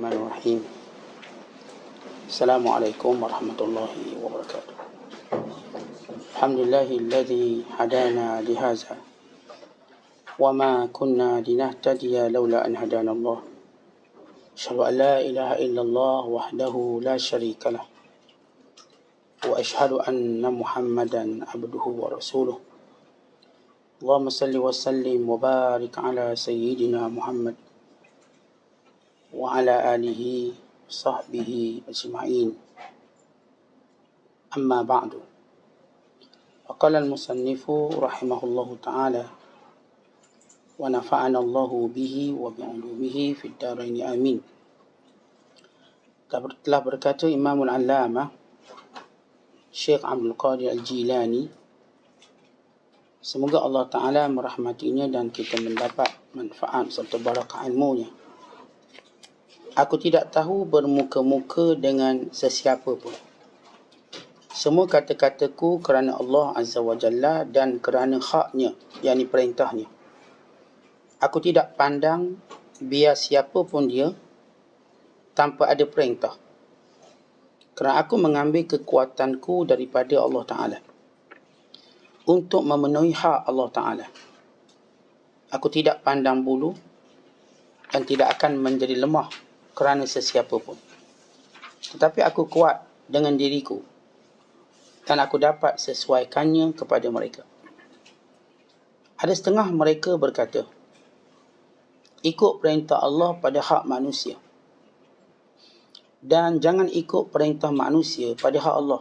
Bismillahirrahmanirrahim. Assalamualaikum warahmatullahi wabarakatuh. Alhamdulillahilladzi hadana lihaza wa ma kunna linahtadiya laula an hadana Allah. Asyhadu an la ilaha illallah wahdahu la syarika lah. Wa asyhadu anna Muhammadan abduhu wa rasuluh. Allahumma salli wa sallim wa barik ala sayyidina Muhammad wa ala alihi sahbihi ajma'in. Amma ba'du. Faqala al-musannifu rahimahullahu ta'ala wa nafa'ana Allahu bihi wa bi'ulumihi fid dharain amin. Telah berkata Imamul Allamah Syekh Abdul Qadir Al-Jilani, semoga Allah Ta'ala merahmatinya dan kita mendapat manfaat serta barakah ilmunya. Aku tidak tahu bermuka-muka dengan sesiapa pun. Semua kata-kataku kerana Allah Azza wa Jalla dan kerana haknya, yakni perintahnya. Aku tidak pandang biar siapa pun dia tanpa ada perintah. Kerana aku mengambil kekuatanku daripada Allah Ta'ala untuk memenuhi hak Allah Ta'ala. Aku tidak pandang bulu dan tidak akan menjadi lemah kerana sesiapa pun. Tetapi aku kuat dengan diriku dan aku dapat sesuaikannya kepada mereka. Ada setengah mereka berkata, ikut perintah Allah pada hak manusia dan jangan ikut perintah manusia pada hak Allah.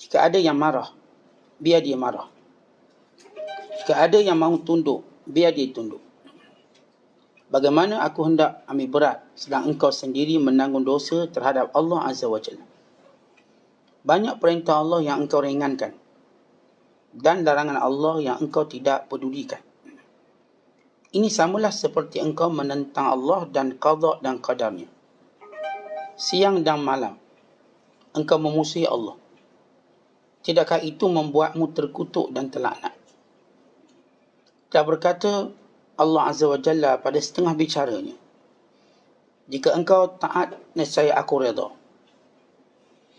Jika ada yang marah, biar dia marah. Jika ada yang mahu tunduk, biar dia tunduk. Bagaimana aku hendak ambil berat sedang engkau sendiri menanggung dosa terhadap Allah Azza wa Jalla? Banyak perintah Allah yang engkau ringankan dan larangan Allah yang engkau tidak pedulikan. Ini samalah seperti engkau menentang Allah dan qada dan qadarnya. Siang dan malam engkau memusuhi Allah. Tidakkah itu membuatmu terkutuk dan terlaknat? Telah berkata Allah Azza wa Jalla pada setengah bicaranya, jika engkau taat, nescaya aku redha.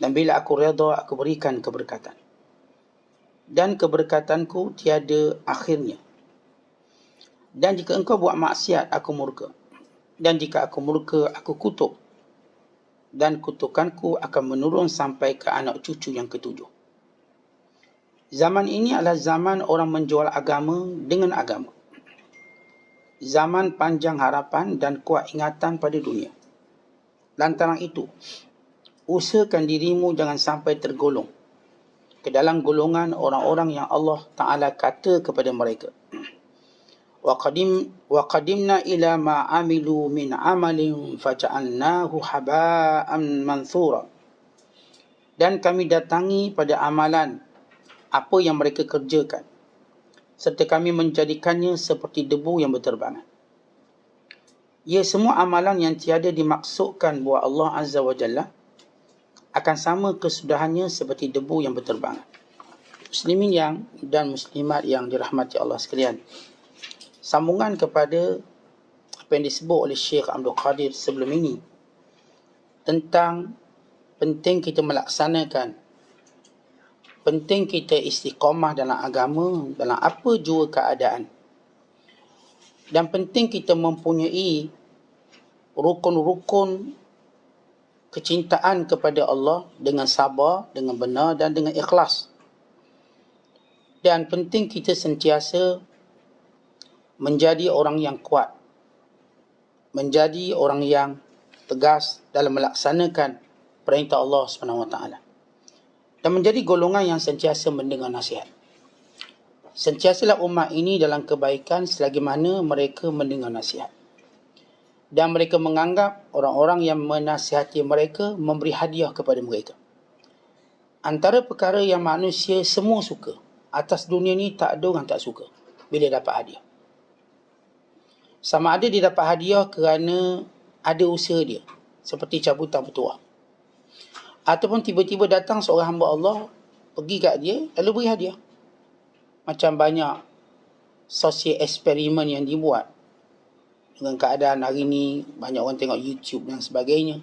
Dan bila aku redha, aku berikan keberkatan. Dan keberkatanku tiada akhirnya. Dan jika engkau buat maksiat, aku murka. Dan jika aku murka, aku kutuk. Dan kutukanku akan menurun sampai ke anak cucu yang ketujuh. Zaman ini adalah zaman orang menjual agama dengan agama. Zaman panjang harapan dan kuat ingatan pada dunia. Lantaran itu, usahakan dirimu jangan sampai tergolong ke dalam golongan orang-orang yang Allah Ta'ala kata kepada mereka, Wa qadimna ila ma amilu min amalin faja'alnahu haba'an manthura. Dan kami datangi pada amalan apa yang mereka kerjakan, serta kami menjadikannya seperti debu yang berterbangan. Ya, semua amalan yang tiada dimaksudkan buat Allah Azza wa Jalla akan sama kesudahannya seperti debu yang berterbangan. Muslimin dan muslimat yang dirahmati Allah sekalian, sambungan kepada apa yang disebut oleh Syekh Abdul Qadir sebelum ini tentang penting kita melaksanakan, penting kita istiqamah dalam agama, dalam apa jua keadaan. Dan penting kita mempunyai rukun-rukun kecintaan kepada Allah dengan sabar, dengan benar dan dengan ikhlas. Dan penting kita sentiasa menjadi orang yang kuat, menjadi orang yang tegas dalam melaksanakan perintah Allah SWT. Dan menjadi golongan yang sentiasa mendengar nasihat. Sentiasalah umat ini dalam kebaikan selagi mana mereka mendengar nasihat. Dan mereka menganggap orang-orang yang menasihati mereka memberi hadiah kepada mereka. Antara perkara yang manusia semua suka, atas dunia ni tak ada orang tak suka bila dapat hadiah. Sama ada dia dapat hadiah kerana ada usaha dia, seperti cabutan petuah. Ataupun tiba-tiba datang seorang hamba Allah, pergi kat dia, lalu beri hadiah. Macam banyak sosial eksperimen yang dibuat Dengan keadaan hari ni banyak orang tengok YouTube dan sebagainya,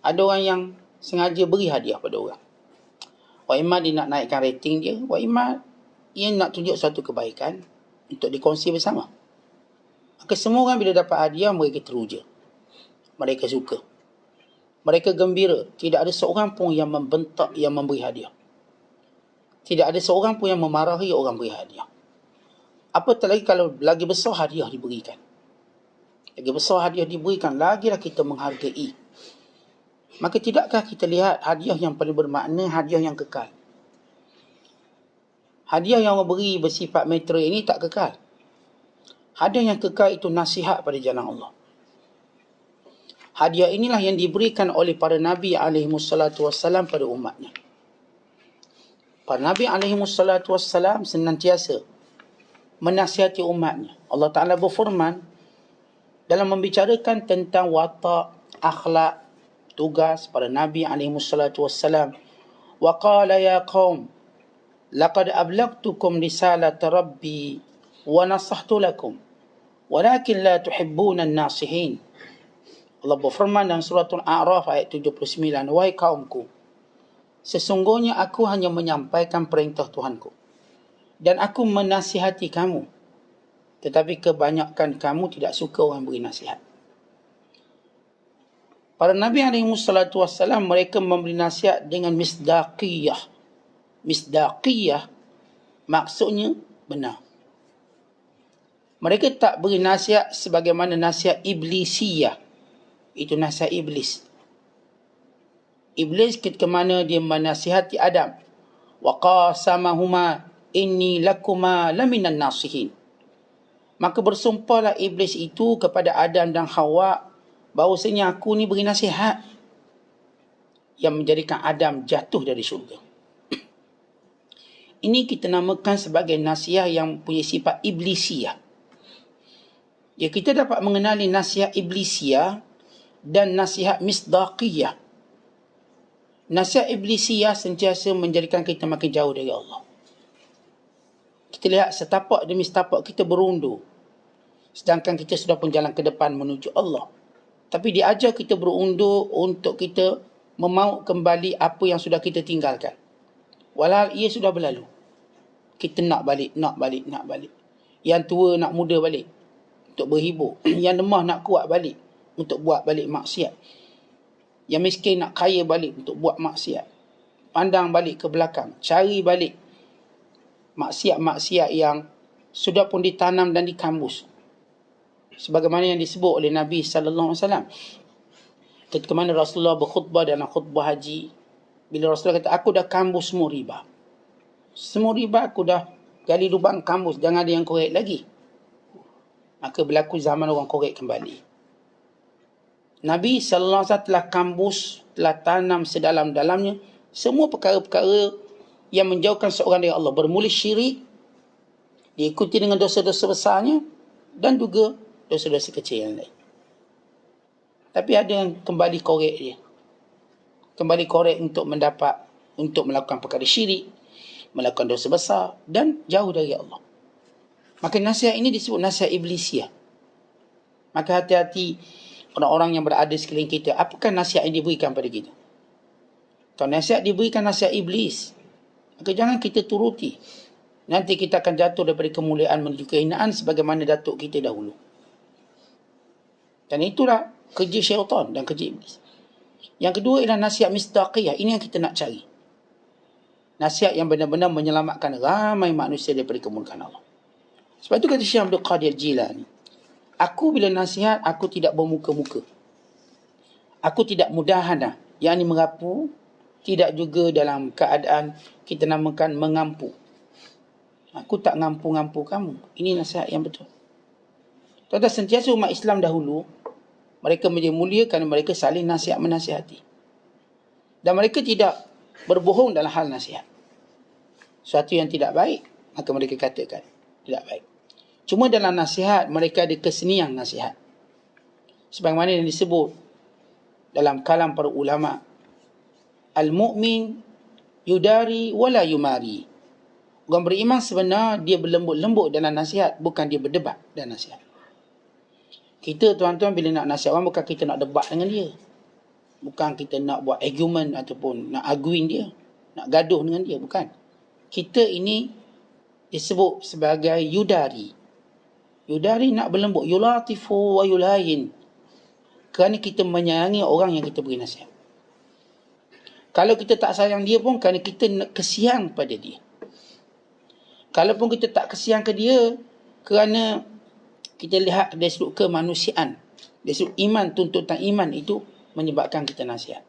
ada orang yang sengaja beri hadiah pada orang. Wa imma dia nak naikkan rating dia, wa imma ia nak tunjuk satu kebaikan untuk dikongsi bersama. Maka semua orang bila dapat hadiah, mereka teruja, mereka suka, mereka gembira. Tidak ada seorang pun yang membentak yang memberi hadiah. Tidak ada seorang pun yang memarahi orang beri hadiah. Apatah lagi kalau lagi besar hadiah diberikan. Lagi besar hadiah diberikan, lagilah kita menghargai. Maka tidakkah kita lihat hadiah yang paling bermakna, hadiah yang kekal. Hadiah yang orang beri bersifat materi ini tak kekal. Hadiah yang kekal itu nasihat pada jalan Allah. Hadiah inilah yang diberikan oleh para Nabi SAW pada umatnya. Para Nabi SAW senantiasa menasihati umatnya. Allah Ta'ala berfirman dalam membicarakan tentang watak, akhlak, tugas para Nabi SAW. Wa qala ya qaum laqad ablagtukum risalata rabbi wa nasahtu lakum walakin la tuhibbuna an-nasihin. Allah berfirman dalam surah Al-A'raf ayat 79, wahai kaumku, sesungguhnya aku hanya menyampaikan perintah Tuhanku dan aku menasihati kamu, tetapi kebanyakan kamu tidak suka orang beri nasihat. Para Nabi SAW mereka memberi nasihat dengan misdaqiyah. Misdaqiyah maksudnya benar. Mereka tak beri nasihat sebagaimana nasihat iblisiyah. Itu nasihat iblis. Iblis ketika mana dia menasihati Adam. Wa qasamahuma inni lakuma laminan nasihin. Maka bersumpahlah iblis itu kepada Adam dan Hawa bahawasanya aku ni beri nasihat yang menjadikan Adam jatuh dari syurga. Ini kita namakan sebagai nasihat yang punya sifat iblisiyah. Ya, kita dapat mengenali nasihat iblisiyah dan nasihat misdaqiyah. Nasihat iblisiyah sentiasa menjadikan kita makin jauh dari Allah. Kita lihat setapak demi setapak kita berundur, sedangkan kita sudah pun jalan ke depan menuju Allah. Tapi diajar kita berundur untuk kita memauk kembali apa yang sudah kita tinggalkan. Walau ia sudah berlalu. Kita nak balik. Yang tua nak muda balik untuk berhibur. Yang lemah nak kuat balik untuk buat balik maksiat. Yang miskin nak kaya balik untuk buat maksiat. Pandang balik ke belakang, cari balik maksiat-maksiat yang sudah pun ditanam dan dikambus. Sebagaimana yang disebut oleh Nabi SAW. Ketika mana Rasulullah berkhutbah dalam khutbah haji, bila Rasulullah kata, aku dah kambus semua riba. Semua riba aku dah gali lubang kambus, jangan ada yang korek lagi. Maka berlaku zaman orang korek kembali. Nabi SAW telah kambus, telah tanam sedalam-dalamnya semua perkara-perkara yang menjauhkan seorang dari Allah. Bermula syirik, diikuti dengan dosa-dosa besarnya, dan juga dosa-dosa kecil yang lain. Tapi ada yang kembali korek dia. Kembali korek untuk melakukan perkara syirik, melakukan dosa besar, dan jauh dari Allah. Maka nasihat ini disebut nasihat iblisiyah. Maka hati-hati orang-orang yang berada sekeliling kita. Apakah nasihat yang diberikan pada kita? Kalau nasihat diberikan nasihat iblis, maka jangan kita turuti. Nanti kita akan jatuh daripada kemuliaan menuju kehinaan sebagaimana datuk kita dahulu. Dan itulah kerja syaitan dan kerja iblis. Yang kedua ialah nasihat misdaqiyah. Ini yang kita nak cari. Nasihat yang benar-benar menyelamatkan ramai manusia daripada kemurkaan Allah. Sebab itu kata Syekh Abdul Qadir Jilani, aku bila nasihat, aku tidak bermuka-muka. Aku tidak mudahanah, yang ini merapu. Tidak juga dalam keadaan kita namakan mengampu. Aku tak ngampu-ngampu kamu. Ini nasihat yang betul. Tuan-tuan, sentiasa umat Islam dahulu, mereka menjadi mulia kerana mereka saling nasihat menasihati. Dan mereka tidak berbohong dalam hal nasihat. Suatu yang tidak baik, maka mereka katakan tidak baik. Cuma dalam nasihat, mereka ada kesenian nasihat. Sebagaimana yang disebut dalam kalam para ulama, al-mu'min yudari wala yumari. Orang beriman sebenar dia berlembut-lembut dalam nasihat, bukan dia berdebat dalam nasihat. Kita tuan-tuan bila nak nasihat orang, bukan kita nak debat dengan dia. Bukan kita nak buat argument ataupun nak arguing dia. Nak gaduh dengan dia, bukan. Kita ini disebut sebagai yudari. Yudari nak berlembut. Yulatifu wa yulayin. Kerana kita menyayangi orang yang kita beri nasihat. Kalau kita tak sayang dia pun kerana kita nak kesian pada dia. Kalaupun kita tak kesian ke dia kerana kita lihat dari sudut kemanusiaan, dari sudut iman, tuntutan iman itu menyebabkan kita nasihat.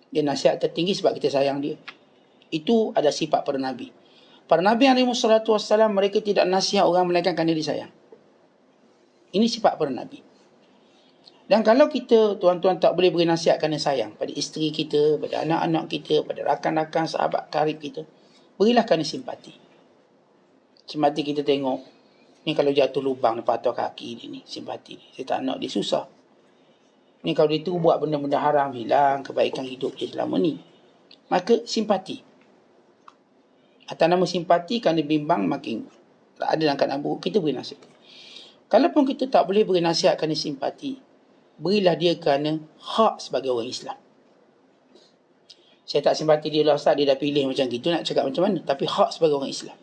Dia nasihat tertinggi sebab kita sayang dia. Itu ada sifat para Nabi. Para Nabi SAW, mereka tidak nasihat orang melainkan kerana disayang. Ini sifat para Nabi. Dan kalau kita, tuan-tuan, tak boleh beri nasihat kerana sayang pada isteri kita, pada anak-anak kita, pada rakan-rakan, sahabat karib kita, berilah kerana simpati. Simpati kita tengok, ni kalau jatuh lubang depan atas kaki dia ni, simpati dia. Saya tak nak dia susah. Ni kalau dia tu buat benda-benda haram, hilang kebaikan hidup dia selama ni. Maka simpati. Atas nama simpati, kerana bimbang makin tak ada dalam keadaan buruk, kita beri nasihat. Kalaupun kita tak boleh beri nasihat kerana simpati, berilah dia kerana hak sebagai orang Islam. Saya tak simpati dia lah Ustaz, dia dah pilih macam gitu, nak cakap macam mana. Tapi hak sebagai orang Islam.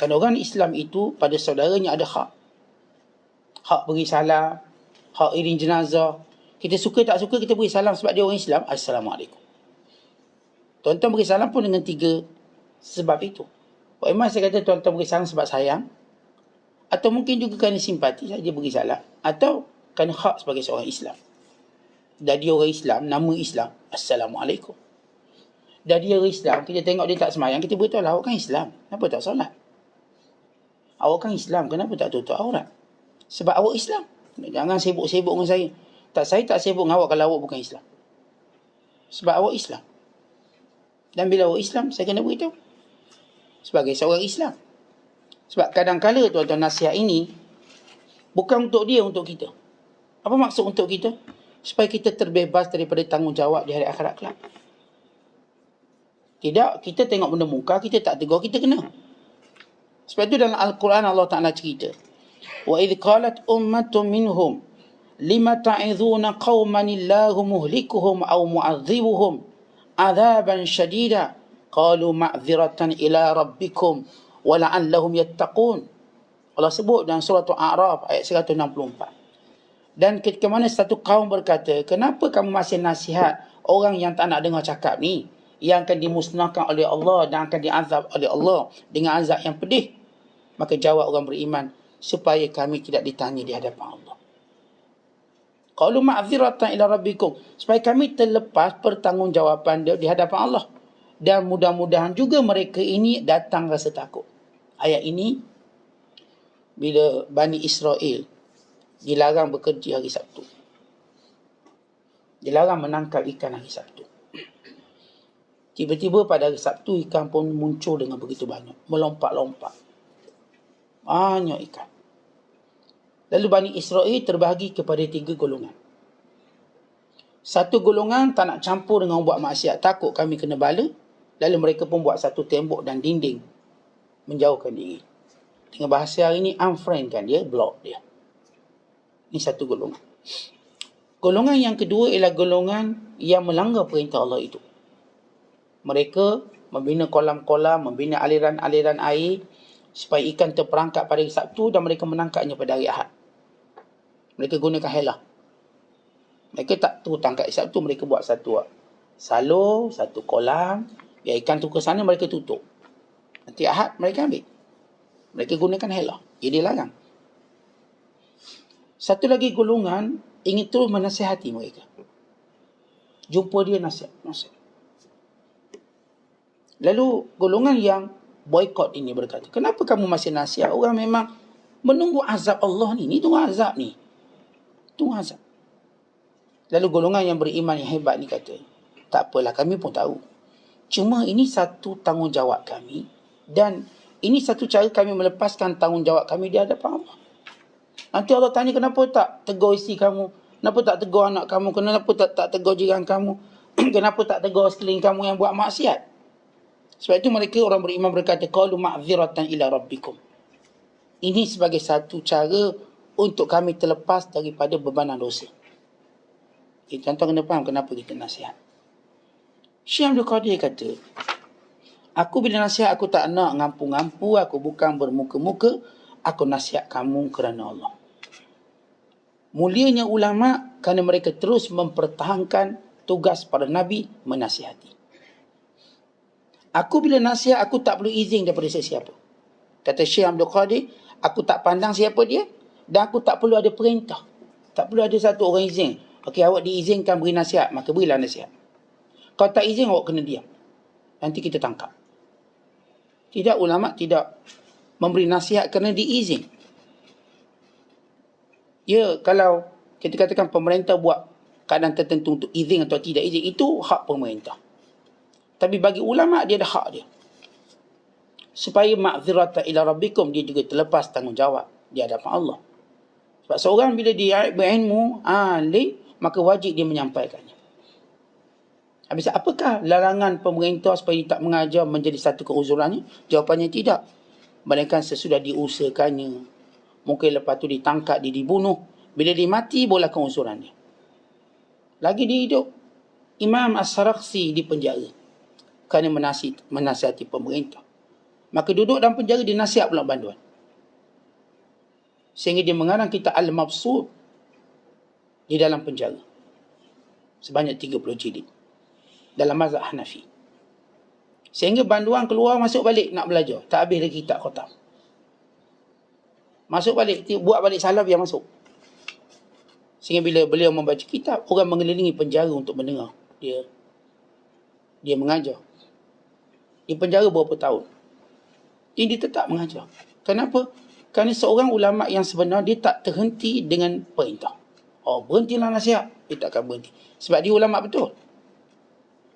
Kerana orang Islam itu pada saudaranya ada hak. Hak beri salam, hak iring jenazah. Kita suka tak suka, kita beri salam sebab dia orang Islam. Assalamualaikum. Tuan-tuan beri salam pun dengan 3 sebab itu. Memang saya kata tuan-tuan beri salam sebab sayang. Atau mungkin juga kerana simpati saja beri salam. Atau kerana hak sebagai seorang Islam. Dan dia orang Islam, nama Islam, Assalamualaikum. Dan dia orang Islam, kita tengok dia tak semayang, kita beritahu lah, awak kan Islam, kenapa tak solat? Awak kan Islam, kenapa tak tutup aurat? Sebab awak Islam. Jangan sibuk-sibuk dengan saya. Saya tak sibuk dengan awak kalau awak bukan Islam. Sebab awak Islam. Dan bila awak Islam, saya kena beritahu. Sebagai seorang Islam. Sebab kadang-kala tuan-tuan, nasihat ini bukan untuk dia, untuk kita. Apa maksud untuk kita? Supaya kita terbebas daripada tanggungjawab di hari akhirat kelak. Tidak, kita tengok benda muka, kita tak tegur, kita kena. Sebab itu dalam Al-Quran Allah Ta'ala cerita. Wa idh qalat ummatun minhum lima ta'idhuna qawman illahu muhlikuhum aw mu'adzibuhum adzaban syadida qalu ma'dziratan ila rabbikum wa la'allahum yattaqun. Allah sebut dalam surah Al-A'raf ayat 164. Dan ketika mana satu kaum berkata, kenapa kamu masih nasihat orang yang tak nak dengar cakap ni, yang akan dimusnahkan oleh Allah dan akan diazab oleh Allah dengan azab yang pedih? Maka jawab orang beriman, supaya kami tidak ditanya di hadapan Allah. Qalu ma'dziratan ila rabbikum, supaya kami terlepas pertanggungjawaban di hadapan Allah. Dan mudah-mudahan juga mereka ini datang rasa takut. Ayat ini bila Bani Israel dilarang bekerja hari Sabtu. Dilarang menangkap ikan hari Sabtu. Tiba-tiba pada hari Sabtu, ikan pun muncul dengan begitu banyak. Melompat-lompat. Banyak ikan. Lalu Bani Israel terbahagi kepada 3 golongan. Satu golongan tak nak campur dengan buat maksiat, takut kami kena bala. Lalu mereka pun buat satu tembok dan dinding, menjauhkan diri. Dengan bahasa hari ini, unfriendkan dia, block dia. Ini satu golongan. Golongan yang kedua ialah golongan yang melanggar perintah Allah itu. Mereka membina kolam-kolam, membina aliran-aliran air supaya ikan terperangkap pada hari Sabtu dan mereka menangkapnya pada hari Ahad. Mereka gunakan helah. Mereka tak tu tangkap hari Sabtu, mereka buat satu salur, satu kolam, biar ikan tu ke sana, mereka tutup. Nanti Ahad mereka ambil. Mereka gunakan helah. Ia dilarang. Satu lagi golongan ingin terus menasihati mereka. Jumpa dia nasihat. Lalu golongan yang boykot ini berkata, kenapa kamu masih nasihat? Orang memang menunggu azab Allah ni. Ni tunggu azab ni. Tunggu azab. Lalu golongan yang beriman yang hebat ni kata, tak apalah, kami pun tahu. Cuma ini satu tanggungjawab kami. Dan ini satu cara kami melepaskan tanggungjawab kami di hadapan Allah. Nanti Allah tanya, kenapa tak tegur isteri kamu? Kenapa tak tegur anak kamu? Kenapa tak tegur jiran kamu? Kenapa tak tegur sekeliling kamu yang buat maksiat? Sebab itu mereka orang beriman berkata, qalu ma'dziratan ila rabbikum. Ini sebagai satu cara untuk kami terlepas daripada bebanan dosa. Tuan-tuan kena faham kenapa kita nasihat. Syekh Abdul Qadir kata, aku bila nasihat aku tak nak ngampu-ngampu, aku bukan bermuka-muka, aku nasihat kamu kerana Allah. Mulianya ulama kerana mereka terus mempertahankan tugas para Nabi menasihati. Aku bila nasihat, aku tak perlu izin daripada sesiapa. Kata Syekh Abdul Qadir, aku tak pandang siapa dia dan aku tak perlu ada perintah. Tak perlu ada satu orang izin. Okey, awak diizinkan beri nasihat, maka berilah nasihat. Kalau tak izin, awak kena diam. Nanti kita tangkap. Tidak, ulama tidak memberi nasihat kerana diizin. Ya, kalau kita katakan pemerintah buat keadaan tertentu untuk izin atau tidak izin, itu hak pemerintah. Tapi bagi ulama, dia ada hak dia. Supaya ma'zirata ila rabbikum, dia juga terlepas tanggungjawab di hadapan Allah. Sebab seorang bila dia berilmu, alim, maka wajib dia menyampaikannya. Habis apakah larangan pemerintah supaya tak mengajar menjadi satu keuzurannya? Jawapannya tidak. Melainkan sesudah diusahakannya. Mungkin lepas tu ditangkap, dia dibunuh. Bila dia mati, boleh keuzurannya. Lagi dia hidup, Imam As-Sarakhsi di penjara kerana menasihati pemerintah. Maka duduk dalam penjara, dia nasihat pula banduan. Sehingga dia mengarang kitab Al-Mabsud di dalam penjara. Sebanyak 30 jilid. Dalam mazhab Hanafi. Sehingga banduan keluar, masuk balik nak belajar. Tak habis lagi kitab khatam. Masuk balik, buat balik salaf yang masuk. Sehingga bila beliau membaca kitab, orang mengelilingi penjara untuk mendengar dia mengajar. Di penjara berapa tahun. Dia tetap mengajar. Kenapa? Kerana seorang ulama yang sebenar, dia tak terhenti dengan perintah. Oh, berhentilah nasihat. Dia tak akan berhenti. Sebab dia ulama betul.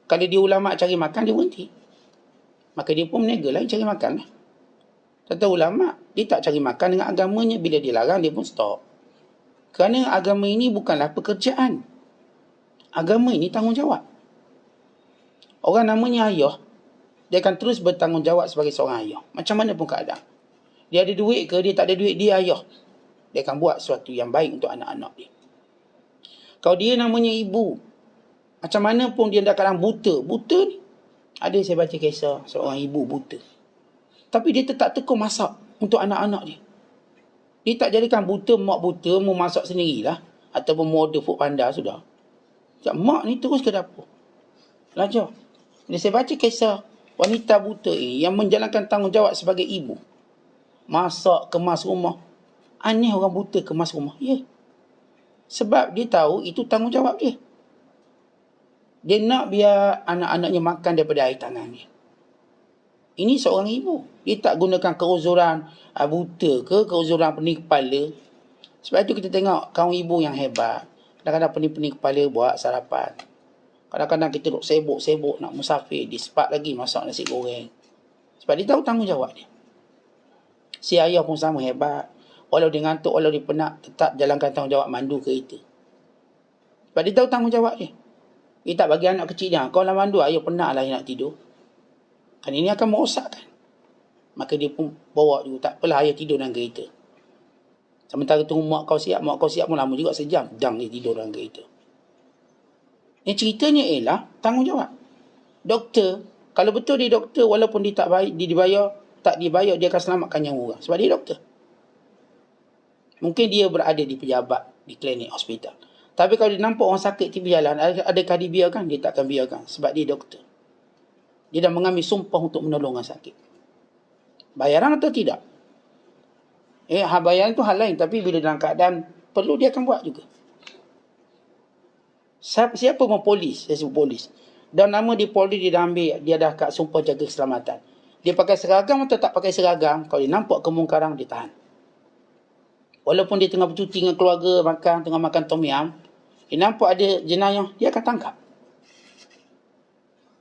Kalau dia ulama cari makan, dia berhenti. Maka dia pun meniaga lah cari makan. Tentang ulama, dia tak cari makan dengan agamanya. Bila dia larang, dia pun stop. Kerana agama ini bukanlah pekerjaan. Agama ini tanggungjawab. Orang namanya ayah, dia akan terus bertanggungjawab sebagai seorang ayah. Macam mana pun keadaan. Dia ada duit ke, dia tak ada duit, dia ayah. Dia akan buat sesuatu yang baik untuk anak-anak dia. Kalau dia namanya ibu, macam mana pun dia dah kadang buta. Buta ni, ada saya baca kisah seorang ibu buta. Tapi dia tetap tekun masak untuk anak-anak dia. Dia tak jadikan buta, mak buta, mau masak sendirilah. Ataupun mau order food panda, sudah. Mak ni terus ke dapur. Belajar. Bila saya baca kisah wanita buta ini yang menjalankan tanggungjawab sebagai ibu. Masak, kemas rumah. Aneh orang buta kemas rumah. Ya. Sebab dia tahu itu tanggungjawab dia. Dia nak biar anak-anaknya makan daripada air tangan dia. Ini seorang ibu. Dia tak gunakan keuzuran buta ke, keuzuran pening kepala. Sebab itu kita tengok kaum ibu yang hebat. Kadang-kadang pening-pening kepala buat sarapan. Kadang-kadang kita duduk sibuk-sibuk nak musafir. Dia sempat lagi masak nasi goreng. Sebab dia tahu tanggungjawab dia. Si ayah pun sama hebat. Walau dia ngantuk, walau dia penat, tetap jalankan tanggungjawab mandu kereta. Sebab dia tahu tanggungjawab dia. Dia tak bagi anak kecil dia, kau lah mandu, ayah penat lah nak tidur. Kan ini akan merosakkan. Maka dia pun bawa juga, tak apalah ayah tidur dalam kereta. Sementara tunggu mak kau siap pun lama juga, sejam. Dang dia tidur dalam kereta. Yang ceritanya ialah tanggungjawab. Doktor, kalau betul dia doktor, walaupun dia tak dibayar, dia akan selamatkan nyawa orang. Sebab dia doktor. Mungkin dia berada di pejabat, di klinik, hospital. Tapi kalau dia nampak orang sakit di jalan, adakah dibiarkan? Dia tak akan biarkan. Sebab dia doktor. Dia dah mengambil sumpah untuk menolong orang sakit. Bayaran atau tidak? Bayaran tu hal lain. Tapi bila dalam keadaan perlu, dia akan buat juga. Siapa pun polis, saya sebut polis. Dan nama dia polis, dia dah ambil, dia dah kat sumpah jaga keselamatan. Dia pakai seragam atau tak pakai seragam, kalau dia nampak kemungkaran, dia tahan. Walaupun dia tengah bercuti dengan keluarga, tengah makan tom yam, dia nampak ada jenayah, dia akan tangkap.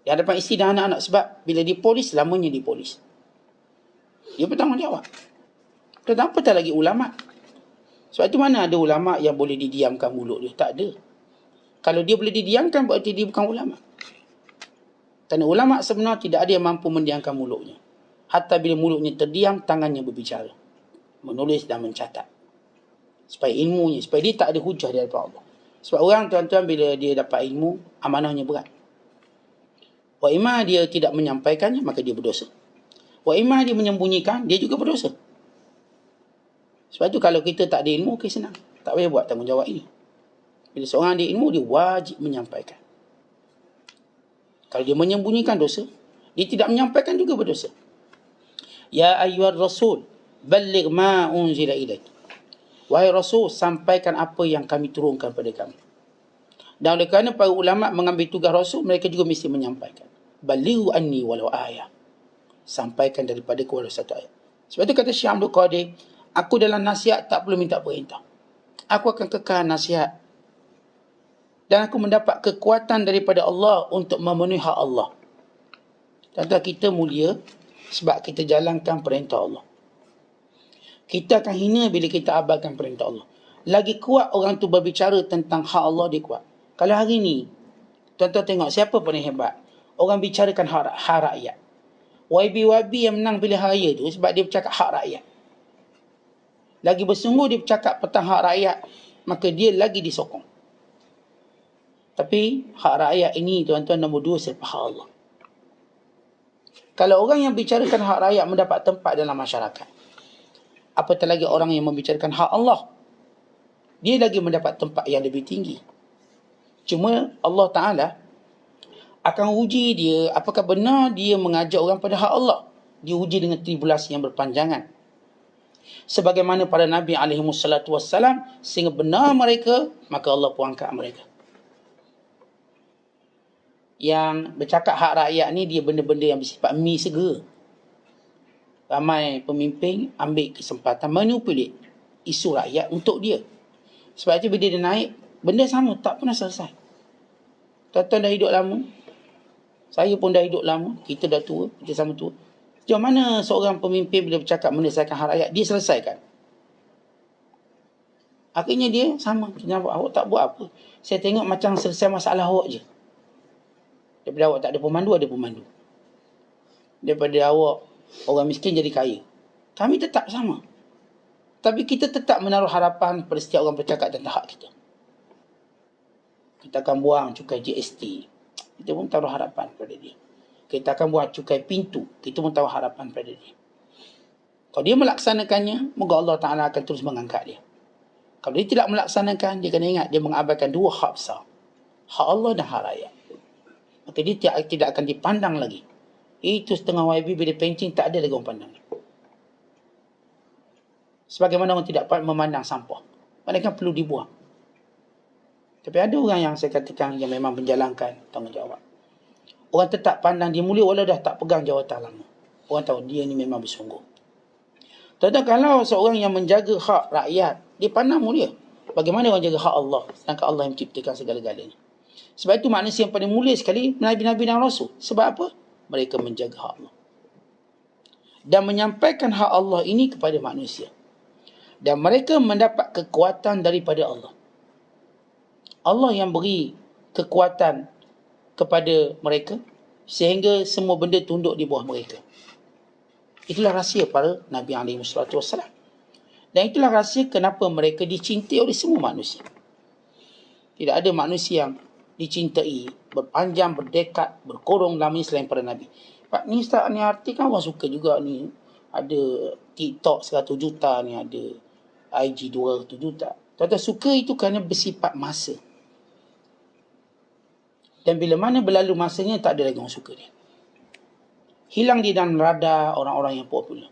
Di hadapan isteri dan anak-anak. Sebab bila dia polis, lamanya dia polis. Dia bertanggungjawab. Kenapa tak lagi ulama'? Sebab itu mana ada ulama' yang boleh didiamkan mulut dia? Tak ada. Kalau dia boleh didiamkan, berarti dia bukan ulama'. Kerana ulama' sebenar tidak ada yang mampu mendiamkan mulutnya. Hatta bila mulutnya terdiam, tangannya berbicara. Menulis dan mencatat. supaya ilmunya, supaya dia tak ada hujah daripada Allah. Sebab orang tuan-tuan bila dia dapat ilmu, amanahnya berat. Wa imma dia tidak menyampaikannya, maka dia berdosa. Wa imma dia menyembunyikan, dia juga berdosa. Sebab tu kalau kita tak ada ilmu, okey senang. Tak payah buat tanggungjawab ini. Bila seorang ada ilmu, dia wajib menyampaikan. Kalau dia menyembunyikan, dosa. Dia tidak menyampaikan juga berdosa. Ya ayyuhar rasul, balligh ma unzila ilaik. Wahai Rasul, sampaikan apa yang kami turunkan pada kamu. Dan oleh kerana para ulama mengambil tugas Rasul, mereka juga mesti menyampaikan. Balighu anni walau ayah. Sampaikan daripada walau satu ayat. Sebab itu kata Syekh Abdul Qadir, aku dalam nasihat tak perlu minta perintah. Aku akan kekal nasihat. Dan aku mendapat kekuatan daripada Allah untuk memenuhi hak Allah. Tentu kita mulia sebab kita jalankan perintah Allah. Kita akan hina bila kita abaikan perintah Allah. Lagi kuat orang tu berbicara tentang hak Allah, dia kuat. Kalau hari ni, tuan-tuan tengok siapa paling hebat. Orang bicarakan hak rakyat. YB yang menang pilihan raya tu sebab dia bercakap hak rakyat. Lagi bersungguh dia bercakap tentang hak rakyat, maka dia lagi disokong. Tapi hak rakyat ini tuan-tuan nombor 2 selepas hak Allah. Kalau orang yang bicarakan hak rakyat mendapat tempat dalam masyarakat, apatah lagi orang yang membicarakan hak Allah, dia lagi mendapat tempat yang lebih tinggi. Cuma Allah Ta'ala akan uji dia, apakah benar dia mengajak orang pada hak Allah. Dia uji dengan tribulasi yang berpanjangan. Sebagaimana para Nabi SAW, sehingga benar mereka, maka Allah pun angkat mereka. Yang bercakap hak rakyat ni, dia benda-benda yang bersifat mi segera. Ramai pemimpin ambil kesempatan manipulate isu rakyat untuk dia. Sebab itu bila dia naik, benda sama, tak pernah selesai. Tuan-tuan dah hidup lama, saya pun dah hidup lama, kita dah tua, kita sama tua. Sejauh mana seorang pemimpin bila bercakap menyelesaikan hak rakyat, dia selesaikan? Akhirnya dia sama. Awak tak buat apa. Saya tengok macam selesai masalah awak je. Daripada awak tak ada pemandu, ada pemandu. Daripada awak orang miskin jadi kaya. Kami tetap sama. Tapi kita tetap menaruh harapan pada setiap orang bercakap tentang hak kita. Kita akan buang cukai GST. Kita pun taruh harapan pada dia. Kita akan buang cukai pintu. Kita pun taruh harapan pada dia. Kalau dia melaksanakannya, moga Allah Ta'ala akan terus mengangkat dia. Kalau dia tidak melaksanakan, dia kena ingat dia mengabaikan 2 hak besar. Hak Allah dan hak rakyat. Maka dia tidak akan dipandang lagi. Itu setengah YB bila pencing, tak ada lagi orang pandang. Sebagaimana orang tidak memandang sampah. Mereka perlu dibuang. Tapi ada orang yang saya katakan yang memang menjalankan tanggungjawab. Orang tetap pandang dia mulia walau dah tak pegang jawatan lama. Orang tahu dia ni memang bersungguh. Tetapi kalau seorang yang menjaga hak rakyat, dia pandang mulia. Bagaimana orang jaga hak Allah? Sedangkan Allah yang menciptakan segala-galanya. Sebab itu manusia yang paling mulia sekali Nabi-Nabi dan Rasul. Sebab apa? Mereka menjaga hak Allah. Dan menyampaikan hak Allah ini kepada manusia. Dan mereka mendapat kekuatan daripada Allah. Allah yang beri kekuatan kepada mereka sehingga semua benda tunduk di bawah mereka. Itulah rahsia para Nabi SAW. Dan itulah rahsia kenapa mereka dicintai oleh semua manusia. Tidak ada manusia yang dicintai, berpanjang, berdekat, berkorong lamanya selain para Nabi. Pak ni Ustaz, ni arti kan orang suka juga ni. Ada TikTok 100 juta ni, ada IG 200 juta. Tuan-tuan suka itu kerana bersifat masa. Dan bila mana berlalu masanya, tak ada lagi orang suka dia. Hilang dia dalam radar orang-orang yang popular.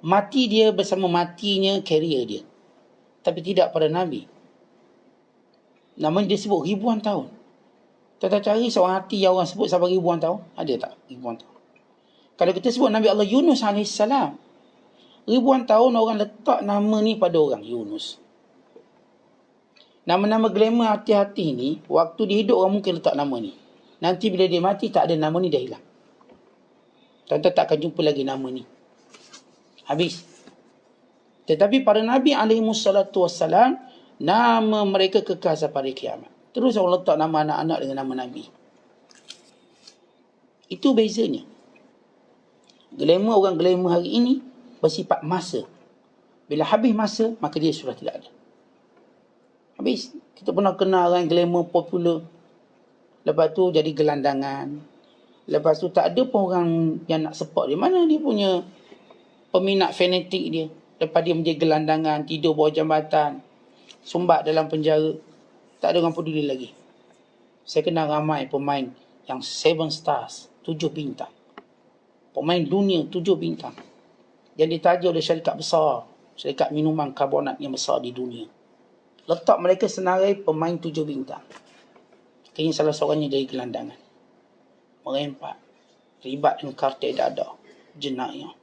Mati dia bersama matinya karier dia. Tapi tidak pada Nabi. Namanya dia sebut ribuan tahun. Tuan-tuan cari seorang hati yang orang sebut sampai ribuan tahun. Ada tak ribuan tahun? Kalau kita sebut Nabi Allah Yunus AS, ribuan tahun orang letak nama ni pada orang Yunus. Nama-nama glamour hati-hati ni, waktu dia hidup orang mungkin letak nama ni. Nanti bila dia mati, tak ada nama ni, dah hilang. Tuan-tuan tak akan jumpa lagi nama ni. Habis. Tetapi para Nabi SAW, nama mereka kekal sampai kiamat. Terus orang letak nama anak-anak dengan nama Nabi. Itu bezanya. Glamour orang glamour hari ini bersifat masa. Bila habis masa, maka dia sudah tidak ada. Habis. Kita pernah kenal orang glamour popular. Lepas tu jadi gelandangan. Lepas tu tak ada pun orang yang nak support dia. Mana dia punya peminat fanatik dia. Lepas dia menjadi gelandangan, tidur bawah jambatan, sumbat dalam penjara. Tak ada orang peduli lagi. Saya kenal ramai pemain yang 7 stars, 7 bintang. Pemain dunia 7 bintang. Yang ditaja oleh syarikat besar, syarikat minuman karbonat yang besar di dunia. Letak mereka senarai pemain 7 bintang. Kayaknya salah seorangnya dari gelandangan. Merempat. Terlibat dengan kartel dadah. Jenayah.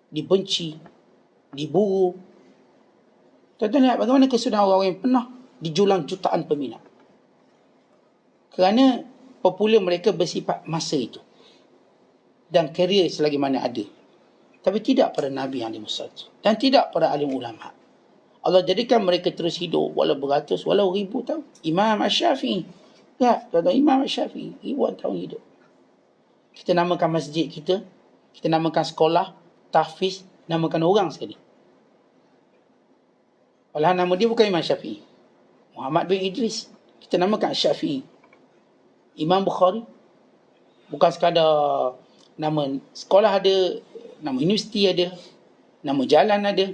Dibenci. Diburu. Tuan-tuan lihat bagaimana kesudahan orang yang pernah dijulang jutaan peminat. Kerana popular mereka bersifat masa itu. Dan karier selagi mana ada. Tapi tidak pada Nabi yang dimusaj. Dan tidak pada alim ulama. Allah jadikan mereka terus hidup walau beratus, walau ribu tahun. Imam Asy-Syafi'i. Ya, tuan-tuan, Imam Asy-Syafi'i ribuan tahun hidup. Kita namakan masjid kita, kita namakan sekolah, tahfiz, namakan orang sekali. Walau nama dia bukan Imam Syafi'i. Muhammad bin Idris. Kita namakan Syafi'i. Imam Bukhari. Bukan sekadar nama sekolah ada, nama universiti ada, nama jalan ada,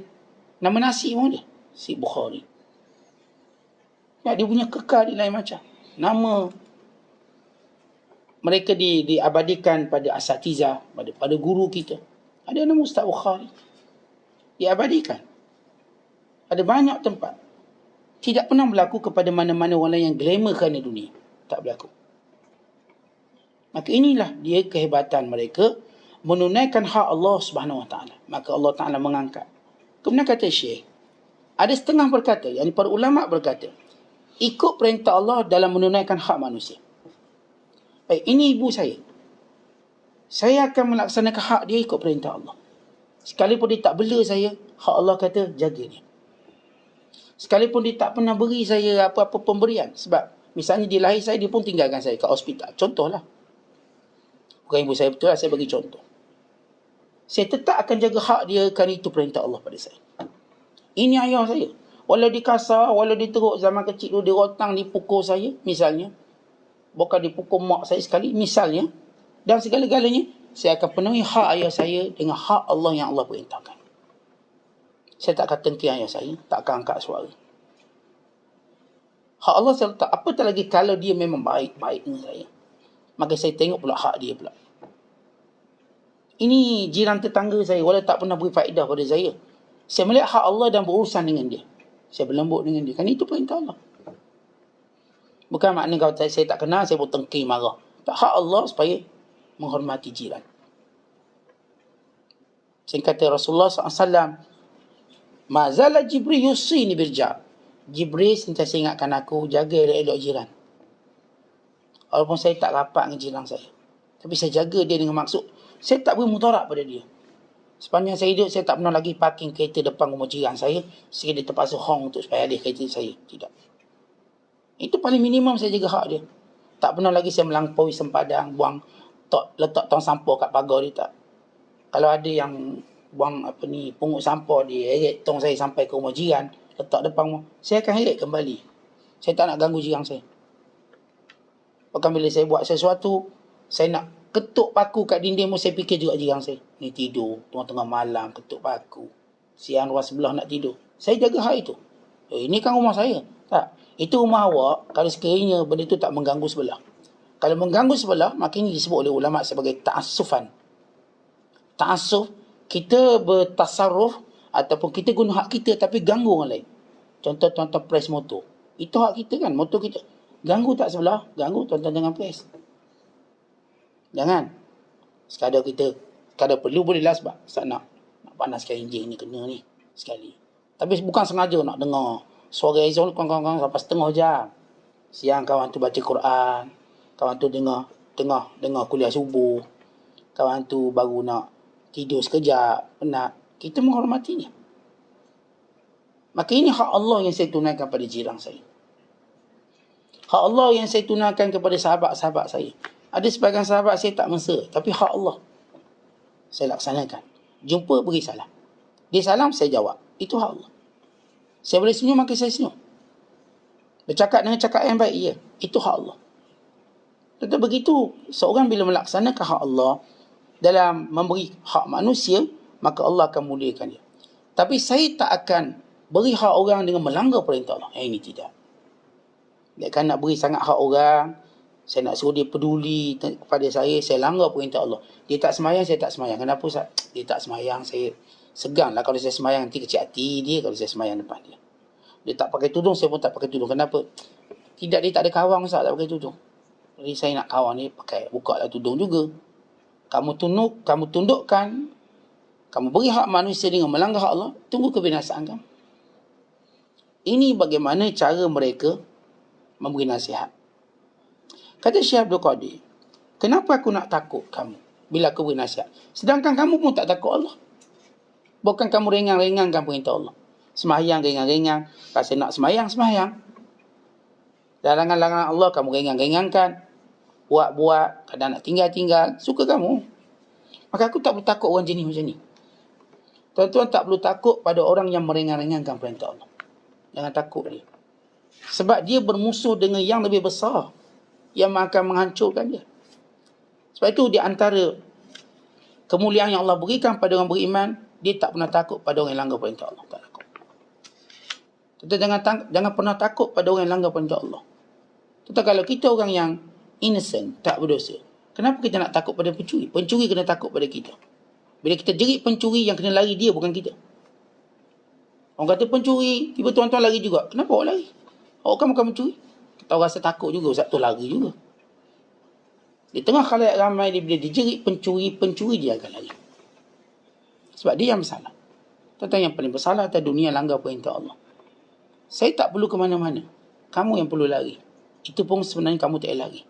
nama nasi pun ada. Si Bukhari. Ya, dia punya kekal di lain macam. Nama mereka diabadikan pada asatizah, pada guru kita. Ada nama Ustaz Bukhari. Diabadikan. Ada banyak tempat. Tidak pernah berlaku kepada mana-mana orang lain yang glamour kerana dunia. Tak berlaku. Maka inilah dia kehebatan mereka menunaikan hak Allah Subhanahu Wa Taala. Maka Allah Taala mengangkat. Kemudian kata Syekh, ada setengah berkata, yakni para ulama berkata, ikut perintah Allah dalam menunaikan hak manusia. Baik, ini ibu saya. Saya akan melaksanakan hak dia ikut perintah Allah. Sekalipun dia tak bela saya, hak Allah kata jaga dia. Sekalipun dia tak pernah beri saya apa-apa pemberian. Sebab misalnya dia lahir saya, dia pun tinggalkan saya kat hospital. Contohlah. Bukan ibu saya betul lah, saya bagi contoh. Saya tetap akan jaga hak dia kerana itu perintah Allah pada saya. Ini ayah saya. Walau dia kasar, walau dia teruk zaman kecil tu, dia rotang, dipukul saya, misalnya. Bukan dipukul mak saya sekali, misalnya. Dan segala-galanya, saya akan penuhi hak ayah saya dengan hak Allah yang Allah perintahkan. Saya tak akan tengking ayah saya, tak akan angkat suara. Hak Allah saya letak, apatah lagi kalau dia memang baik-baik dengan saya. Maka saya tengok pula hak dia pula. Ini jiran tetangga saya, walau tak pernah beri faedah pada saya. Saya melihat hak Allah dan berurusan dengan dia. Saya berlembut dengan dia. Kan itu perintah Allah. Bukan makna kalau saya tak kenal, saya pun tengking marah. Tak, hak Allah supaya menghormati jiran. Saya kata Rasulullah SAW, Mazala Jibril yusini birja. Jibril sentiasa ingatkan aku, jaga elok-elok jiran. Walaupun saya tak rapat dengan jiran saya. Tapi saya jaga dia dengan maksud, saya tak beri mudarat pada dia. Sepanjang saya hidup, saya tak pernah lagi parking kereta depan rumah jiran saya, sehingga dia terpaksa hong untuk supaya ada kereta saya. Tidak. Itu paling minimum saya jaga hak dia. Tak pernah lagi saya melampaui sempadan, buang, letak tong sampah kat pagar dia, tak. Kalau ada yang buang pungut sampah, dia heret tong saya sampai ke rumah jiran, letak depan rumah, saya akan heret kembali. Saya tak nak ganggu jiran saya. Bahkan bila saya buat sesuatu, saya nak ketuk paku kat dinding pun saya fikir juga jiran saya. Ni tidur, tengah-tengah malam ketuk paku. Siang luar sebelah nak tidur. Saya jaga hak itu. Ini kan rumah saya. Tak. Itu rumah awak, kalau sekiranya benda itu tak mengganggu sebelah. Kalau mengganggu sebelah, maka ini disebut oleh ulama' sebagai ta'assufan. Ta'assuf, kita bertasarruf ataupun kita guna hak kita tapi ganggu orang lain. Contoh tuan-tuan press motor. Itu hak kita kan, motor kita. Ganggu tak sebelah? Ganggu, tuan-tuan jangan press. Jangan. Sekadar perlu bolehlah sebab nak panaskan enjin ni, kena ni sekali. Tapi bukan sengaja nak dengar suara azan kong-kong sampai setengah jam. Siang kawan tu baca Quran, kawan tu dengar kuliah subuh, kawan tu baru nak tidur sekejap, penat. Kita menghormatinya. Maka ini hak Allah yang saya tunaikan pada jiran saya. Hak Allah yang saya tunaikan kepada sahabat-sahabat saya. Ada sebagian sahabat saya tak mesra, tapi hak Allah saya laksanakan. Jumpa, beri salam. Dia salam, saya jawab. Itu hak Allah. Saya boleh senyum, maka saya senyum. Bercakap dengan cakap yang baik, ya. Itu hak Allah. Tetapi begitu, seorang bila melaksanakan hak Allah dalam memberi hak manusia, maka Allah akan muliakan dia. Tapi saya tak akan beri hak orang dengan melanggar perintah Allah. Ini tidak. Dia kan nak beri sangat hak orang, saya nak suruh dia peduli kepada saya langgar perintah Allah. Dia tak semayang, saya tak semayang. Kenapa Ustaz? Dia tak semayang, saya segan lah kalau saya semayang, nanti kecil hati dia kalau saya semayang depan dia. Dia tak pakai tudung, saya pun tak pakai tudung. Kenapa? Tidak, dia tak ada kawang Ustaz, tak pakai tudung. Jadi saya nak kawang dia, buka lah tudung juga. Kamu tundukkan, kamu beri hak manusia dengan melanggar hak Allah, tunggu kebinasaan kamu. Ini bagaimana cara mereka memberi nasihat. Kata Syekh Abdul Qadir, kenapa aku nak takut kamu bila aku beri nasihat? Sedangkan kamu pun tak takut Allah. Bukan kamu ringan-ringankan perintah Allah. Semayang ringan-ringan. Rasa nak semayang. Larangan-larangan Allah kamu ringan-ringankan. Buat-buat. Kadang nak tinggal-tinggal. Suka kamu. Maka aku tak perlu takut orang jenis macam ni. Tuan-tuan tak perlu takut pada orang yang meringan-ringankan perintah Allah. Jangan takut dia. Sebab dia bermusuh dengan yang lebih besar, yang akan menghancurkan dia. Sebab itu di antara kemuliaan yang Allah berikan pada orang beriman, dia tak pernah takut pada orang yang langgar perintah Allah. Tak takut. Tetapi jangan pernah takut pada orang yang langgar perintah Allah. Tetapi kalau kita orang yang innocent, tak berdosa, kenapa kita nak takut pada pencuri? Pencuri kena takut pada kita. Bila kita jerit pencuri, yang kena lari dia, bukan kita. Orang kata pencuri, tiba tuan-tuan lari juga. Kenapa awak lari? Awak kan bukan pencuri. Kita rasa takut juga, Ustaz tu lari juga. Di tengah khalayak ramai dia, bila dijerit pencuri dia akan lari. Sebab dia yang bersalah. Tentang yang paling bersalah atas dunia langgar perintah Allah. Saya tak perlu ke mana-mana. Kamu yang perlu lari. Itu pun sebenarnya kamu tak payah lari.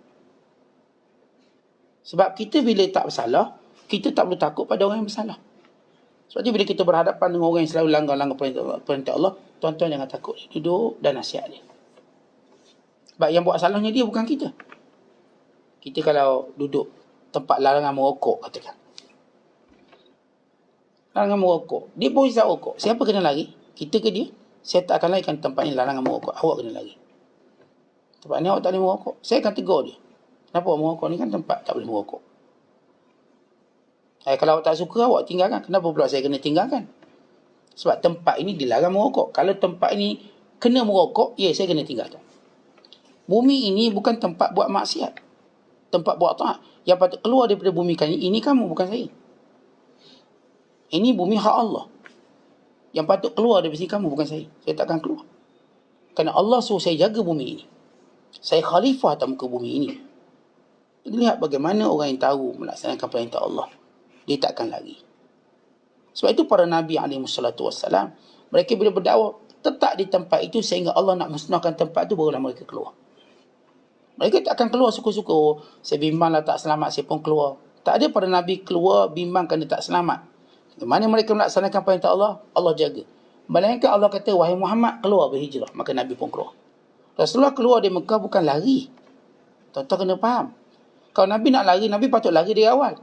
Sebab kita bila tak bersalah, kita tak perlu takut pada orang yang bersalah. Sebab tu bila kita berhadapan dengan orang yang selalu langgar perintah Allah, tuan-tuan jangan takut. Duduk dan nasihat dia. Sebab yang buat salahnya dia, bukan kita. Kita kalau duduk tempat larangan merokok, katakan. Larangan merokok. Dia pun hisap rokok. Siapa kena lari? Kita ke dia? Saya tak akan larikan tempat ni larangan merokok. Awak kena lari. Tempat ni awak tak boleh merokok. Saya akan tegur dia. Kenapa awak merokok ni kan tempat tak boleh merokok. Kalau awak tak suka, awak tinggalkan. Kenapa pula saya kena tinggalkan? Sebab tempat ini dilarang merokok. Kalau tempat ini kena merokok, ya saya kena tinggalkan. Bumi ini bukan tempat buat maksiat. Tempat buat taat. Yang patut keluar daripada bumi ini kamu, bukan saya. Ini bumi hak Allah. Yang patut keluar daripada sini kamu, bukan saya. Saya takkan keluar. Kerana Allah suruh saya jaga bumi ini. Saya khalifah atas muka bumi ini. Lihat bagaimana orang yang tahu melaksanakan perintah Allah, dia takkan lari. Sebab itu para Nabi SAW, mereka bila berdakwah, tetap di tempat itu sehingga Allah nak musnahkan tempat itu, barulah mereka keluar. Mereka tak akan keluar suka-suka. Oh, saya bimbanglah tak selamat, saya pun keluar. Tak ada para Nabi keluar bimbang kerana tak selamat. Bagaimana mereka melaksanakan perintah Allah, Allah jaga. Melainkan Allah kata, wahai Muhammad, keluar berhijrah. Maka Nabi pun keluar. Rasulullah keluar dari Mekah bukan lari. Tuan-tuan kena faham. Kalau Nabi nak lari, Nabi patut lari dari awal.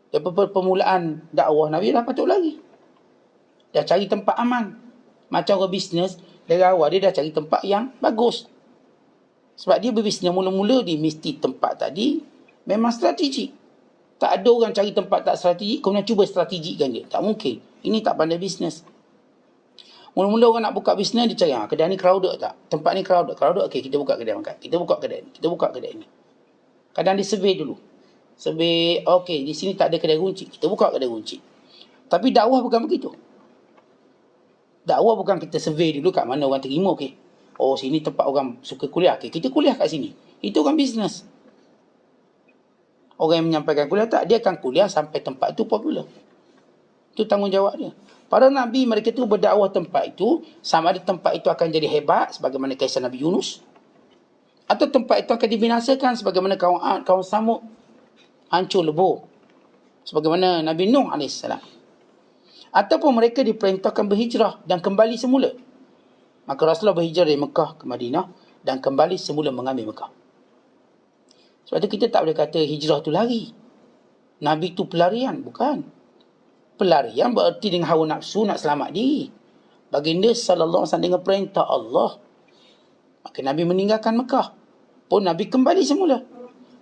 Daripada permulaan dakwah, Nabi dah patut lari. Dah cari tempat aman. Macam orang bisnes, dari awal dia dah cari tempat yang bagus. Sebab dia berbisnes mula-mula, dia mesti tempat tadi memang strategi. Tak ada orang cari tempat tak strategi, kemudian cuba strategikan dia. Tak mungkin. Ini tak pandai bisnes. Mula-mula orang nak buka bisnes, dia cari, kedai ni crowded tak? Tempat ni crowded. Okey, kita buka kedai makan. Kita buka kedai ni. Kita buka kedai ni. Kadang dia survey dulu. Survey, okey, di sini tak ada kedai kunci. Kita buka kedai kunci. Tapi dakwah bukan begitu. Dakwah bukan kita survey dulu kat mana orang terima, okey. Oh, sini tempat orang suka kuliah. Okay, kita kuliah kat sini. Itu kan bisnes. Orang yang menyampaikan kuliah tak, dia akan kuliah sampai tempat itu popular. Itu tanggungjawab dia. Para Nabi mereka tu berdakwah tempat itu, sama ada tempat itu akan jadi hebat, sebagaimana kisah Nabi Yunus. Atau tempat itu akan dibinasakan, sebagaimana kaum Samud hancur lebur. Sebagaimana Nabi Nuh AS. Ataupun mereka diperintahkan berhijrah dan kembali semula. Maka Rasulullah berhijrah dari Mekah ke Madinah dan kembali semula mengambil Mekah. Sebab itu kita tak boleh kata hijrah tu lari. Nabi tu pelarian. Bukan. Pelarian bererti dengan hawa nafsu nak selamat diri. Baginda sallallahu alaihi wasallam dengan perintah Allah, maka Nabi meninggalkan Mekah. Pun Nabi kembali semula.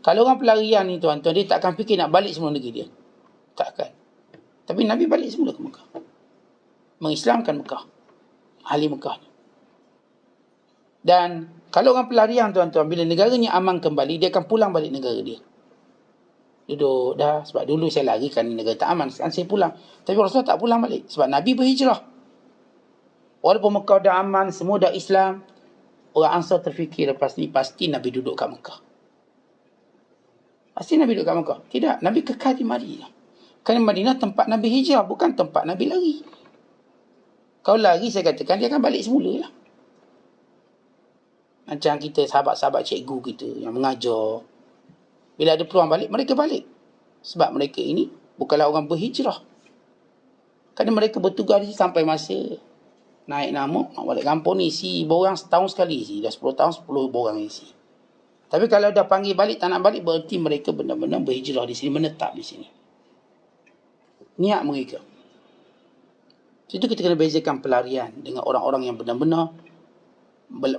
Kalau orang pelarian ni tuan-tuan, dia takkan fikir nak balik semula negeri dia. Takkan. Tapi Nabi balik semula ke Mekah. Mengislamkan Mekah. Ahli Mekah ni. Dan kalau orang pelarian tuan-tuan, bila negaranya aman kembali, dia akan pulang balik negara dia. Duduk dah, sebab dulu saya lari kan negara tak aman, sekarang saya pulang. Tapi Rasulullah tak pulang balik, sebab Nabi berhijrah. Walaupun Mekah dah aman, semua dah Islam, orang Ansar terfikir lepas ni pasti Nabi duduk kat Mekah. Pasti Nabi duduk kat Mekah. Tidak, Nabi kekal di Madinah. Kerana Madinah tempat Nabi hijrah, bukan tempat Nabi lari. Kalau lari, saya katakan dia akan balik semula lah. Macam kita, sahabat-sahabat cikgu kita yang mengajar, bila ada peluang balik, mereka balik. Sebab mereka ini bukanlah orang berhijrah. Kerana mereka bertugas sampai masa naik nama, nak balik kampung ni, isi borang setahun sekali isi. Dah 10 tahun, 10 borang isi. Tapi kalau dah panggil balik, tak nak balik, berarti mereka benar-benar berhijrah di sini, menetap di sini. Niat mereka. Situ kita kena bezakan pelarian dengan orang-orang yang benar-benar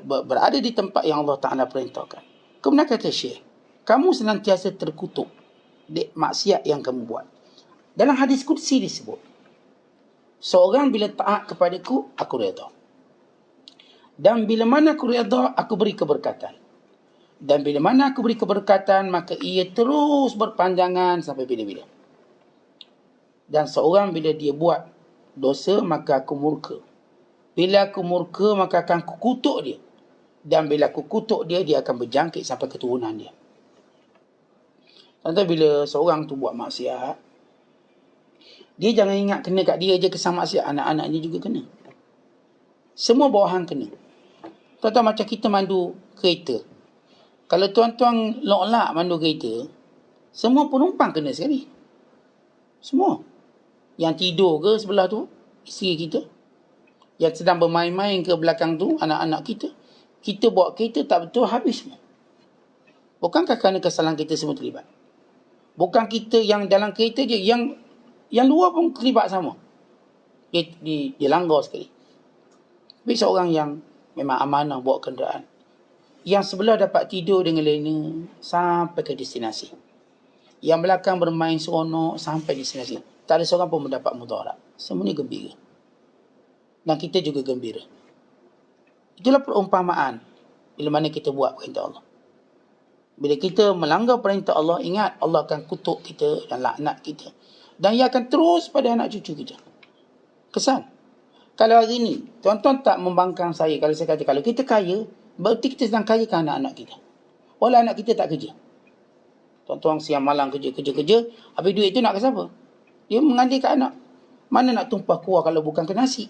berada di tempat yang Allah Ta'ala perintahkan. Kemudian kata Syekh, kamu senantiasa terkutuk di maksiat yang kamu buat. Dalam hadis Qudsi disebut, seorang bila taat kepadaku, aku redha. Dan bila mana aku redha, aku beri keberkatan. Dan bila mana aku beri keberkatan, maka ia terus berpanjangan sampai bila-bila. Dan seorang bila dia buat dosa, maka aku murka. Bila aku murka, maka akan aku kutuk dia. Dan bila aku kutuk dia, dia akan berjangkit sampai keturunan dia. Contoh bila seorang tu buat maksiat, dia jangan ingat kena kat dia je kesan maksiat, anak-anaknya juga kena. Semua bawahan kena. Tuan-tuan, macam kita mandu kereta. Kalau tuan-tuan lock mandu kereta, semua penumpang kena sekali. Semua. Yang tidur ke sebelah tu, isteri kita. Yang sedang bermain-main ke belakang tu, anak-anak kita. Kita bawa kereta tak betul, habis semua. Bukankah kerana kesalahan kita semua terlibat? Bukan kita yang dalam kereta je, yang luar pun terlibat sama. Dia langgar sekali. Tapi seorang yang memang amanah bawa kenderaan, yang sebelah dapat tidur dengan lena sampai ke destinasi. Yang belakang bermain seronok sampai destinasi. Tak ada seorang pun mendapat mudarat. Semuanya gembira. Dan kita juga gembira. Itulah perumpamaan bila mana kita buat perintah Allah. Bila kita melanggar perintah Allah, ingat Allah akan kutuk kita dan laknat kita. Dan ia akan terus pada anak cucu kita. Kesan. Kalau hari ni, tuan-tuan tak membangkang saya, kalau saya kata, kalau kita kaya, berarti kita sedang kayakan anak-anak kita. Walau anak kita tak kerja. Tuan-tuan siang malam kerja. Habis duit tu nak ke siapa? Dia mengandil kat anak. Mana nak tumpah kuah kalau bukan ke nasi?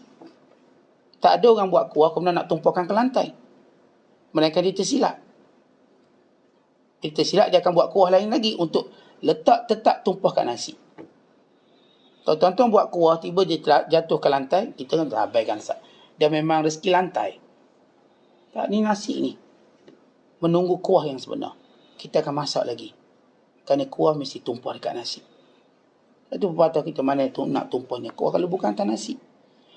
Tak ada orang buat kuah kemudian nak tumpahkan ke lantai. Mereka dia tersilap. Dia tersilap, dia akan buat kuah lain lagi untuk letak tetap tumpah kat nasi. Kalau tuan-tuan buat kuah, tiba dia jatuh ke lantai, kita kan terabaikan. Dia memang rezeki lantai. Tak, ni nasi ni. Menunggu kuah yang sebenar. Kita akan masak lagi. Kerana kuah mesti tumpah dekat nasi. Itu pepatah kita, mana tu nak tumpahnya kuah kalau bukan atas nasi.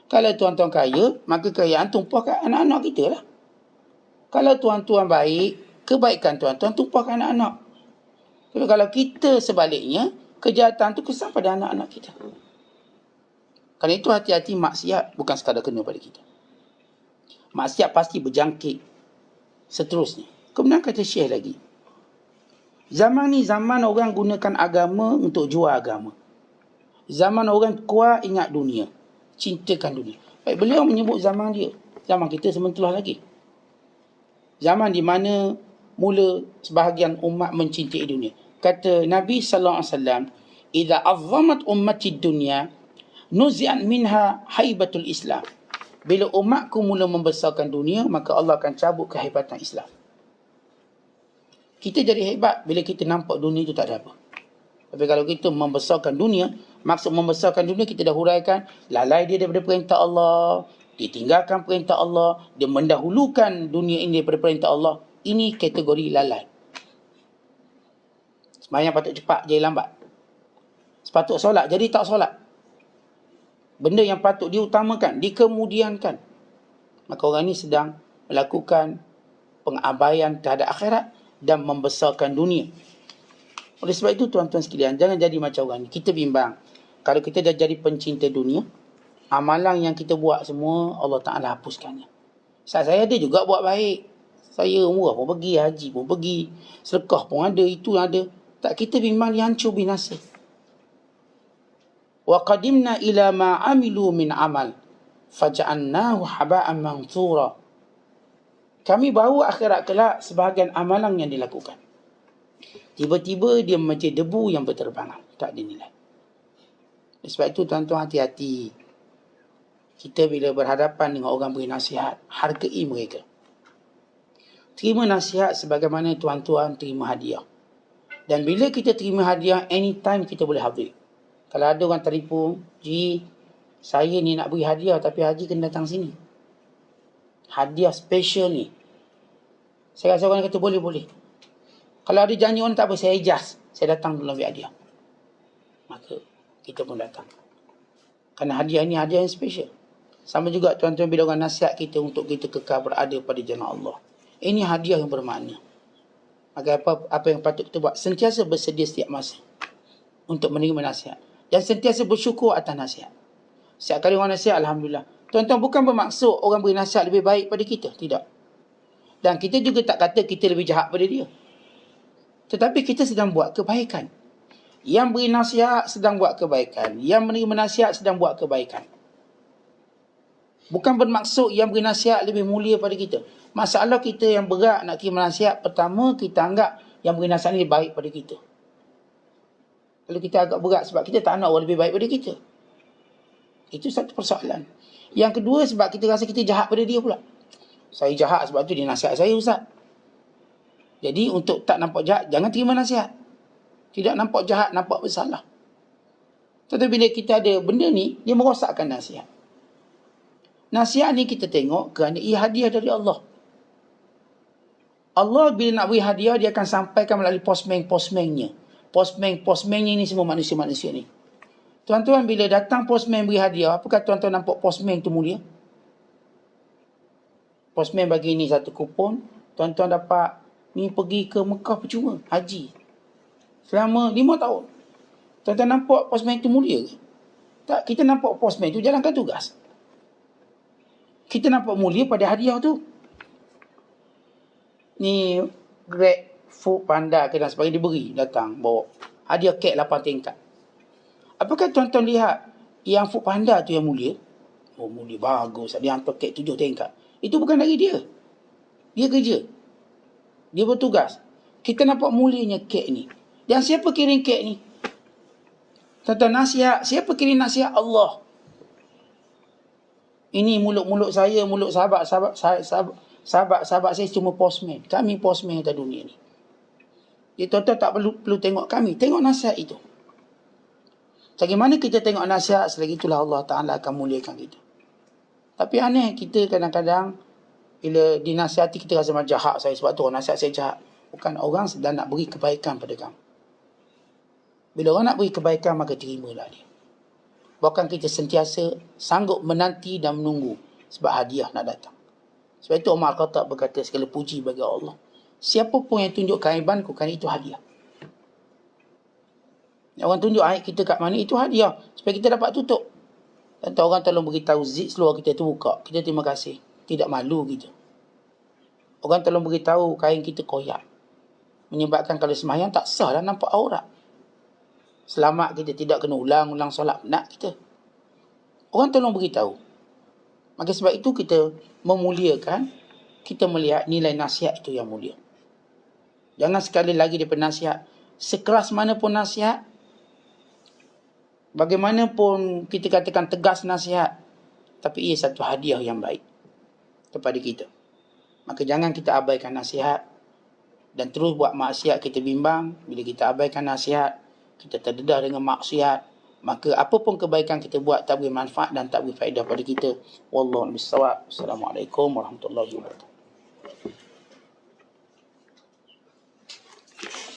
Kalau tuan-tuan kaya, maka kekayaan tumpah kat anak-anak kita lah. Kalau tuan-tuan baik, kebaikan tuan-tuan tumpah kat anak-anak. Tapi kalau kita sebaliknya, kejahatan tu kesan pada anak-anak kita. Kerana itu hati-hati, maksiat bukan sekadar kena pada kita. Maksiat pasti berjangkit seterusnya. Kemudian kata Syekh lagi, zaman ni zaman orang gunakan agama untuk jual agama. Zaman orang kuat ingat dunia, cintakan dunia. Baik, beliau menyebut zaman dia. Zaman kita sementara lagi. Zaman di mana mula sebahagian umat mencintai dunia. Kata Nabi sallallahu alaihi wasallam, "Idza azzamat ummati dunya, nuzi'at minha haibatul Islam." Bila umatku mula membesarkan dunia, maka Allah akan cabut kehebatan Islam. Kita jadi hebat bila kita nampak dunia itu tak ada apa. Tapi kalau kita membesarkan dunia, maksud membesarkan dunia, kita dah huraikan, lalai dia daripada perintah Allah, dia tinggalkan perintah Allah, dia mendahulukan dunia ini daripada perintah Allah. Ini kategori lalai. Sembahyang patut cepat, jadi lambat. Sepatut solat, jadi tak solat. benda yang patut diutamakan, dikemudiankan, maka orang ini sedang melakukan pengabaian terhadap akhirat dan membesarkan dunia. Oleh sebab itu tuan-tuan sekalian, jangan jadi macam orang ni. Kita bimbang, kalau kita dah jadi pencinta dunia, amalan yang kita buat semua Allah Ta'ala hapuskannya. Saya ada juga buat baik, saya umrah pun pergi, haji pun pergi, sedekah pun ada, itu ada. Tak, kita bimbang dia hancur binasa. Wa qadimna ila ma amilu min amal faja'annahu haba'an manthura. Kami bawa akhirat kelak sebahagian amalan yang dilakukan, tiba-tiba dia macam debu yang berterbangan, tak dinilai. Sebab itu tuan-tuan hati-hati. Kita bila berhadapan dengan orang beri nasihat, hargai mereka. Terima nasihat sebagaimana tuan-tuan terima hadiah. Dan bila kita terima hadiah, anytime kita boleh hadir. Kalau ada orang telefon, Ji, saya ni nak beri hadiah tapi Haji kena datang sini, hadiah special ni. Saya rasa orang kata boleh. Kalau ada janji orang tak apa, saya ijaz, saya datang dulu ambil hadiah. Maka kita pun datang. Kerana hadiah ni hadiah yang special. Sama juga tuan-tuan bila orang nasihat kita untuk kita kekal berada pada jannah Allah. Ini hadiah yang bermakna. Maka apa yang patut kita buat? Sentiasa bersedia setiap masa untuk menerima nasihat. Dan sentiasa bersyukur atas nasihat. Setiap kali orang nasihat, alhamdulillah. Tuan-tuan, bukan bermaksud orang beri nasihat lebih baik pada kita. Tidak. Dan kita juga tak kata kita lebih jahat pada dia. Tetapi kita sedang buat kebaikan. Yang beri nasihat sedang buat kebaikan. Yang menerima nasihat sedang buat kebaikan. Bukan bermaksud yang beri nasihat lebih mulia pada kita. Masalah kita yang berat nak terima nasihat, pertama kita anggap yang beri nasihat ni baik pada kita. Kalau kita agak berat sebab kita tak nak orang lebih baik pada kita. Itu satu persoalan. Yang kedua, sebab kita rasa kita jahat pada dia pula. Saya jahat sebab tu dia nasihat saya, Ustaz. Jadi untuk tak nampak jahat, jangan terima nasihat. Tidak nampak jahat, nampak bersalah. Tetapi bila kita ada benda ni, dia merosakkan nasihat. Nasihat ni kita tengok kerana ia hadiah dari Allah. Allah bila nak beri hadiah, dia akan sampaikan melalui postman-postmannya. Postman-postmannya ni semua manusia-manusia ni. Tuan-tuan, bila datang postman beri hadiah, apakah tuan-tuan nampak postman tu mulia? Postman bagi ni satu kupon, tuan-tuan dapat ni pergi ke Mekah percuma, haji. Selama 5 tahun. Tuan-tuan nampak postman tu mulia ke? Tak, kita nampak postman tu jalankan tugas. Kita nampak mulia pada hadiah tu. Ni Grab, Food Panda ke dan sebagainya diberi, datang bawa hadiah kek 8 tingkat. Apakah tuan-tuan lihat yang Food Panda tu yang mulia? Oh, mulia, bagus. Dia hantar kek 7 tingkat. Itu bukan dari dia. Dia kerja. Dia bertugas. Kita nampak mulianya kek ni. Dan siapa kirim kek ni? Tuan-tuan, nasihat. Siapa kirim nasihat? Allah. Ini mulut-mulut saya, mulut sahabat saya cuma postman. Kami postman atas dunia ni. Jadi tuan-tuan tak perlu tengok kami. Tengok nasihat itu. Bagaimana kita tengok nasihat, selagi itulah Allah Ta'ala akan muliakan kita. Tapi aneh, kita kadang-kadang bila dinasihati kita rasa macam jahat saya. Sebab tu orang nasihat saya jahat. Bukan, orang sedang nak beri kebaikan pada kamu. Bila orang nak beri kebaikan, maka terimalah dia. Bahkan kita sentiasa sanggup menanti dan menunggu sebab hadiah nak datang. Sebab itu Umar Khattab berkata, segala puji bagi Allah. Siapa pun yang tunjuk keaibanku, kerana itu hadiah. Orang tunjuk aib kita kat mana, itu hadiah. Supaya kita dapat tutup. Dan orang tolong beritahu zip seluar kita tu buka. Kita terima kasih. Tidak malu kita. Orang tolong beritahu kain kita koyak. Menyebabkan kalau sembahyang tak sah lah nampak aurat. Selamat kita tidak kena ulang solat nak kita. Orang tolong beritahu. Maka sebab itu kita memuliakan, kita melihat nilai nasihat itu yang mulia. Jangan sekali lagi daripada nasihat. Sekeras mana pun nasihat, bagaimanapun kita katakan tegas nasihat, tapi ia satu hadiah yang baik kepada kita. Maka jangan kita abaikan nasihat dan terus buat maksiat. Kita bimbang bila kita abaikan nasihat, kita terdedah dengan maksiat, maka apapun kebaikan kita buat tak beri manfaat dan tak beri faedah pada kita. Wallahu a'lam bishawab. Assalamualaikum warahmatullahi wabarakatuh.